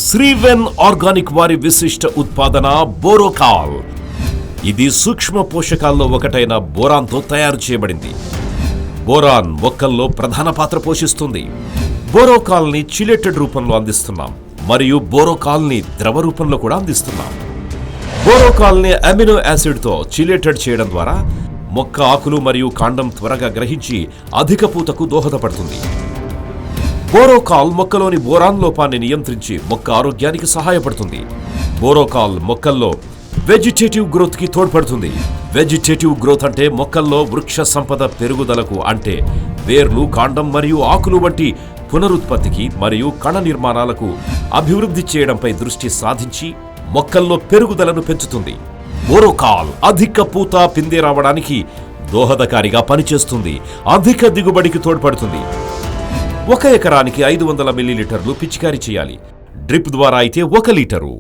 శ్రీవెన్ organic వారి విశిష్ట ఉత్పాదన బోరోకాల్. ఇది సూక్ష్మ పోషకాల్లో ఒకటైన బోరాన్తో తయారు చేయబడింది. బోరాన్ మొక్కల్లో ప్రధాన పాత్ర పోషిస్తుంది. బోరోకాల్ని చిలేటెడ్ రూపంలో అందిస్తున్నాం మరియు బోరోకాల్ని ద్రవ రూపంలో కూడా అందిస్తున్నాం. బోరోకాల్ని అమినో యాసిడ్తో చిలేటెడ్ చేయడం ద్వారా మొక్క ఆకులు మరియు కాండం త్వరగా గ్రహించి అధిక పూతకు దోహదపడుతుంది. బోరోకాల్ మొక్కలోని బోరాన్ లోపాన్ని నియంత్రించి మొక్క ఆరోగ్యానికి సహాయపడుతుంది. బోరోకాల్ మొక్కల్లో వెజిటేటివ్ గ్రోత్ కి తోడ్పడుతుంది. వెజిటేటివ్ గ్రోత్ అంటే మొక్కల్లో వృక్ష సంపద పెరుగుదలకు, అంటే వేర్లు, కాండం మరియు ఆకులు వంటి పునరుత్పత్తికి మరియు కణ నిర్మాణాలకు అభివృద్ధి చేయడంపై దృష్టి సాధించి మొక్కల్లో పెరుగుదలను పెంచుతుంది. బోరోకాల్ అధిక పూత, పిందె రావడానికి దోహదకారిగా పనిచేస్తుంది. అధిక దిగుబడికి తోడ్పడుతుంది. 1 ఎకరానికి 500 మిల్లీలీటర్లు పిచికారీ చేయాలి. డ్రిప్ ద్వారా అయితే 1 లీటరు.